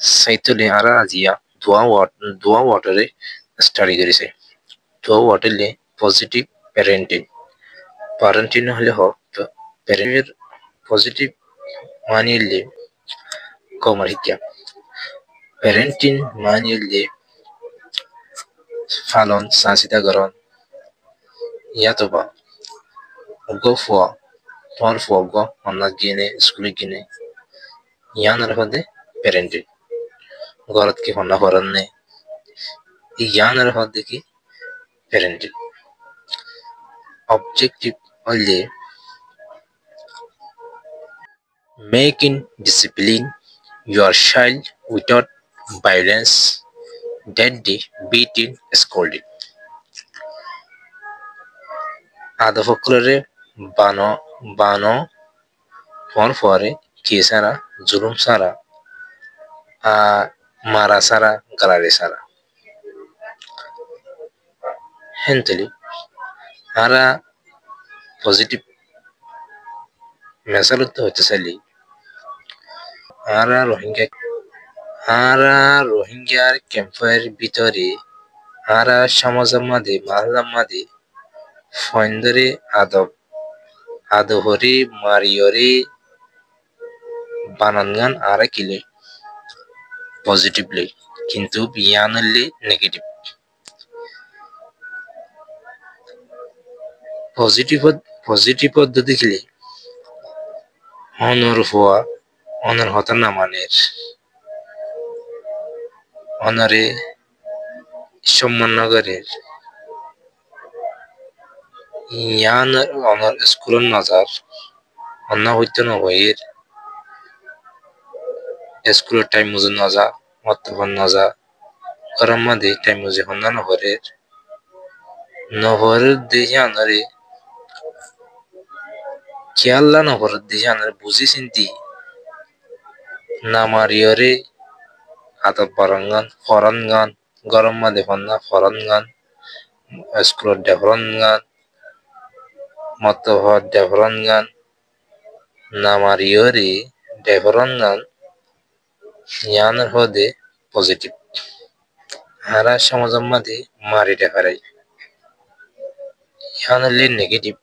Saitole ara azia dua watere study করেছে dua waterle positive parenting হলে হোক প্যারেন্টের positive মানিলে কমার হিকা প্যারেন্টিং মানিলে ফালন সাসিতা গরন ইয়াতবা উগো ফুয়া তোমার ফুয়া উগো অন্য গিনে স্কুলে গিনে ইয়ানার হদে প্যারেন্টিং গরত কি হন্না হরন্নে ইয়ানার হদে কি parenting. Objective only making discipline your child without violence, that the beating, scolding. Ada folklore bano for kisara zulum sara a mara sara galare sara. Hentally, ara positive মেসালত হতে চাইলে রোহিঙ্গার ক্যাম্পের ভিতরে সমাজের মাঝে মহল্লার মাঝে ফন্দরে আদহরে মারিয়রে বানানগান কিলে পজিটিভলি কিন্তু বিয়ানলে নেগেটিভ পজিটিভ পদ্ধতি খেলে অনর হতা নামানের অনরে সম্মান নগরের ইয়ান অনর স্কুলের নজার অন্য হইতে নবইয়ের স্কুলের টাইম মুজে নজা মতফন নজা গরম মাদে টাইম মুজে হন্না নহরের দেহে আনরে খেয়াল্লা নহরের দেহে আনরে বুঝি চিন্তি নামারিয়রে আদব বারঙ্গান ফরানগান গরম মাদে হন্না ফরানগান স্কুলের ডেভরনগান মতহর ডেভরনগান নামারিয়রে ডেভরনগান ইয়ানের হদে পজিটিভ হারা সমাজের মাঝে মারি দেখারাই ইয়ানলে নেগেটিভ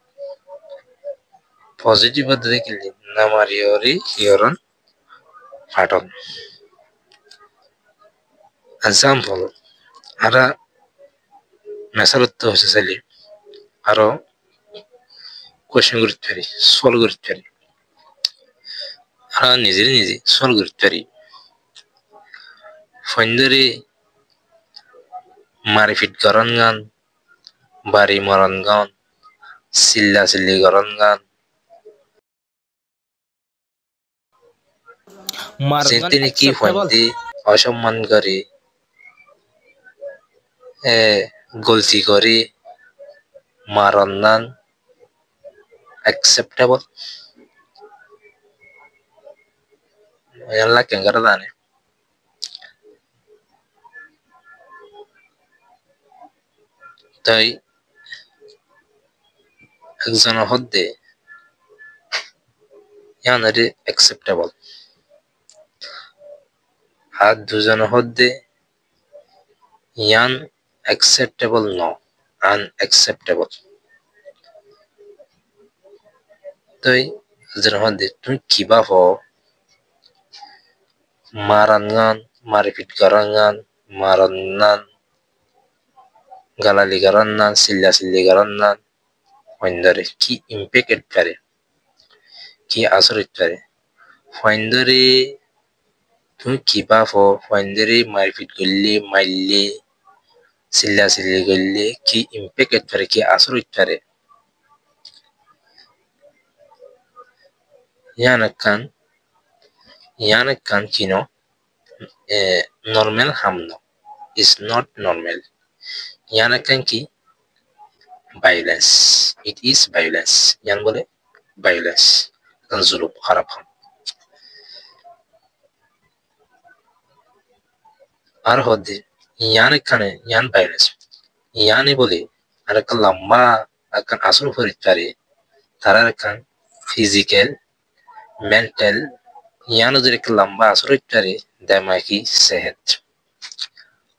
পজিটিভ পদ্ধতি কিলি নামারিয়রে ইয়রন ফাটন এক্সাম্পল হারা মেসারত্ব হচ্ছে চাইলে আরো কোয়েশ্চেন করতে পারি সলভ করতে পারি হারা নিজে সলভ করতে পারি ফন্দরে মারিফিট গরন গান বাড়ি মরণ গান চিল্লা চিল্লি গরন গান তিনি কি ফন্দে অসম্মান করে গলতি করে মারণ গান acceptable yalla kengara dane তাই একজনের হদ্দে ইয়ানারে acceptable আর দুজনের হদ্দে ইয়ান acceptable no unacceptable তাই একজনের হদ্দে তুমি কিবা হো মারান মারিফিট করান মারান গালালি করান চিল্লা চিল্লি করান ফন্দরে কি ইম্প্যাক্ট পারে কি আসর পারে ফন্দরে তুমি কিবা হো ফন্দরে মারিফিট করলে মাইলে চিল্লা চিল্লি করলে কি ইম্প্যাক্ট পারে কি আসর পারে ইয়ানকান কিনো normal hamno is not normal ইয়ানকান কি violence it is violence yan bole violence kan zulum kharap ham আর হদে ইয়ানকানে ইয়ান violence ইয়ানে বলে আর একটা লম্বা আকান আসর ফরিত পারে তারা কান ফিজিক্যাল মেন্টাল ইয়ানো যদি একটা লম্বা আসর ইত্যাদি দেমাকি সেহেত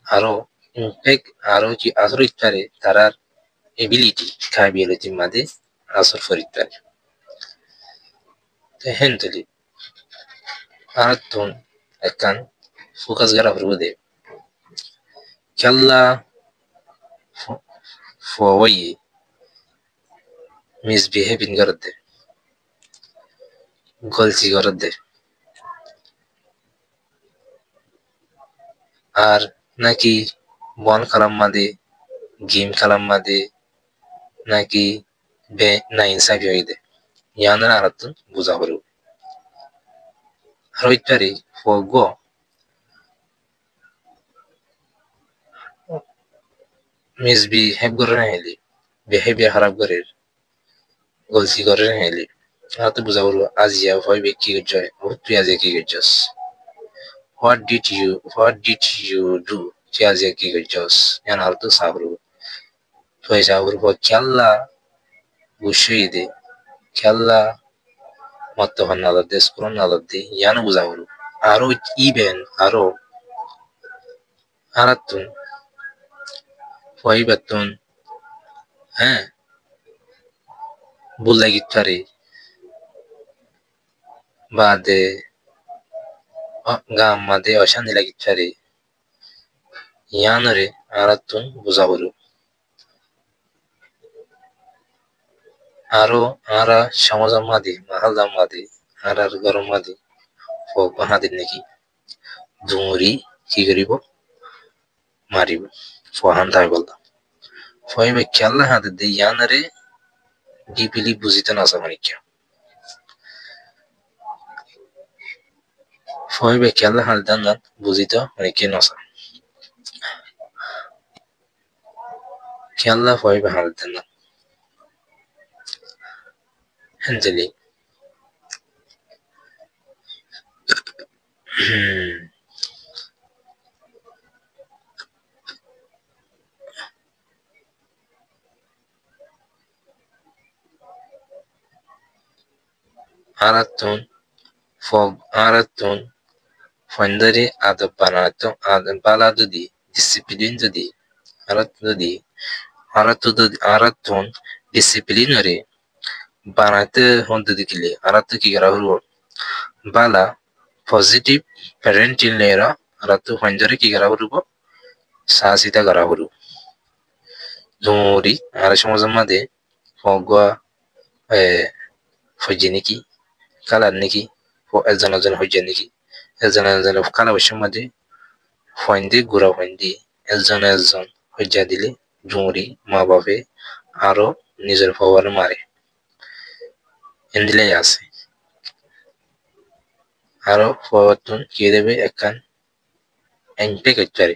আরো ইম্প্যাক্ট আরো কি আসর ইত্যাদি তারার এবিলিটি কাবিলিটি মাঝে আসর ফরিত্যাদি হেন্তলি আরাতুন একান ফোকাস গারা হরুদে খেলা ফওয়াই মিসবিহেভিং করতে গলতি করতে আর নাকি বন কালাম মাদে গেম কালাম মাদে নাকি বে না ইনসাফি হইদে ইয়ানার আরাতুন বুঝা হরু আর ওইটারি ফগো মিসবিহেভ করে হেলি বিহেভিয়ার খারাপ করে গলতি করে হেলি আর তো বুঝা হরু আজ ইয়া হইবে কি জয় ও তুই আজ কি করছস what did you do তুই আজ কি করছস ইয়ান আর তো সাবরু তুই সাবরু খেলা বুঝইদে খেলা মতো নালাদে স্কুল নালাদে ইয়ানো বুঝা হরু আরো ইবেন আরো আরাতুন ফইবাতুন হ্যাঁ বুলাগিতারে বাদে গাম মাদে অশান্তি লাগিতারে ইয়ানরে আরাতুন বুঝা হরু আরো আরা সমাজম মাদে মাহালদাম মাদে আরার গরম মাদে ফক হাদিন নাকি দুমুরি কি করিব মারিব ফহান তাই বলতাম ফইবে খেলা হাতে দে ইয়ানরে ডিপিলি বুঝিতে না সামানিকা ফইবে খেলা হালদান বুঝিতে অনেকে নসা খেলা ফইবে হালদান হেন্তেলি aratun fog aratun fondari adab banato adab baladudi disiplin dudi aratun disiplinare banate hondudi kile aratu ki gara huru bala positive parenting lera aratu fondari ki gara huru sasita gara huru Dumuri ara shamazamade fogwa fojiniki kala niki fo elzana hojjaniki elzana kala washamade ফয়েন্দি গুড়া ফয়েন্দি একজন হজ্জা দিলে জুমুরি মা বাপে আরো নিজের ফওয়ার মারে এন্দিলাই আছে আরো ফওয়াতুন কি দেবে একখান এংটে কইতারে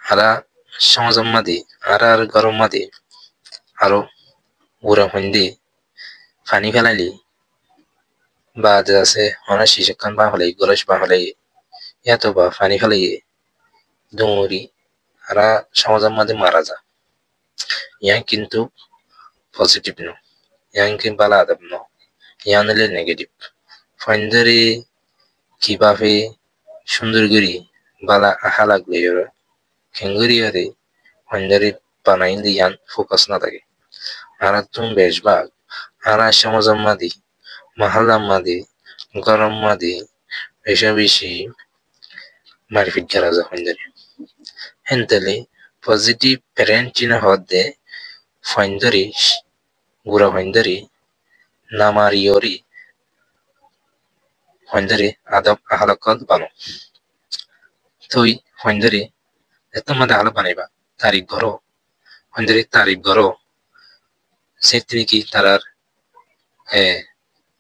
আরা সমাজম মাদি আর গরম মাদি আরো গুড়া ফয়েন্দি পানি ফেলাইলি বাদ আছে অনেক শিশকান বা হলাই গরস বা হলাই ইয়াতো বা পানি ফেলাই দুমুরি আরা সমাজের মধ্যে মারা যা ইয়াং কিন্তু পজিটিভ ন ইয়াং কিন্তু বালা আদব ন ইয়াং হলে নেগেটিভ ফাইন্দারে কিভাবে সুন্দর করি বালা আহা লাগলে ওরা খেঙ্গুরি আরে ফাইন্দারে বানাইন ইয়ান ফোকাস না থাকে আর তুমি বেশভাগ আর সমাজের মধ্যে মাহালার মধ্যে গরম মধ্যে বেশা বেশি মারপিট করা যায় ফাইন্দারে হেন্তলে পজিটিভ প্যারেন্টিং হতে ফাইন্দারি গুড়া ফাইন্দারি নামারিয়রি ফাইন্দারি আদব আহালকত বানো তুই ফাইন্দারি এত মাদে আলো বানাইবা তারিখ ঘরো ফাইন্দারি তারিখ ঘরো সেটি কি তারার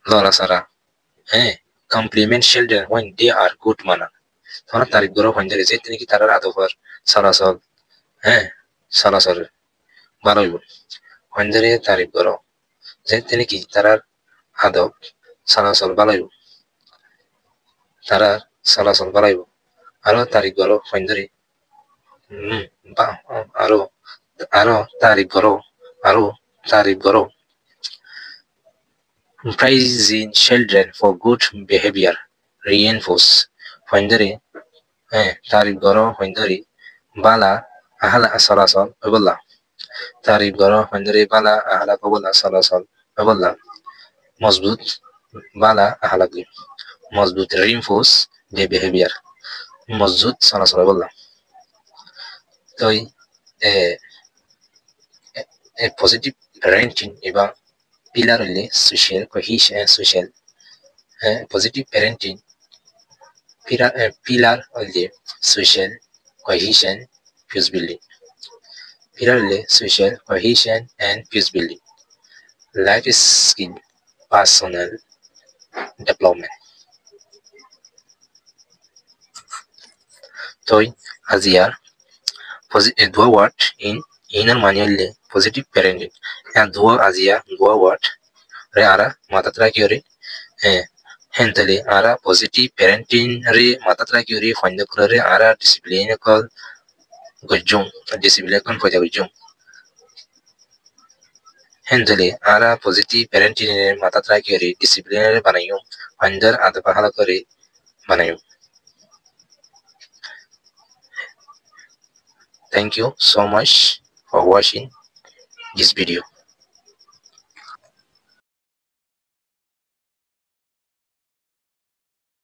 লড়া সারা compliment children when they are good manner তোরা তারিখ ঘরো ফাইন্দারি সেটি কি তারার আদবর সালাসল সালাসল ভালো হইব ফাইন্দারি তারিখ ঘরো যেতে কি তারার আদব সালাসল বালাইব তারা সালাসল বালাইব আরো তারিখ গরো ফাইন্দারি আরো আরো তারিখ গরো Praising children for good behavior reinforce Hondere tarif goro Hondere bala ahala salasal Ebola tarif goro Hondere bala ahala Kobola salasal Ebola Mosbut bala ahalagi Mosbut reinforce the behavior Mosbut salasal Ebola Toy a positive parenting iba pillar social cohesion social positive parenting pillar social cohesion peace building pillar social cohesion and peace building life skill personal development toy Asia dua word in inner manual positive parenting and dua Asia dua word re ara matatra kiore hentale ara positive parenting re matatra kiore fanda kurare ara discipline call gojung discipline kon foja gojung hentale ara positive parenting re matatra kiore discipline banayum andar ada pahala kore banayum. Thank you so much for watching this video.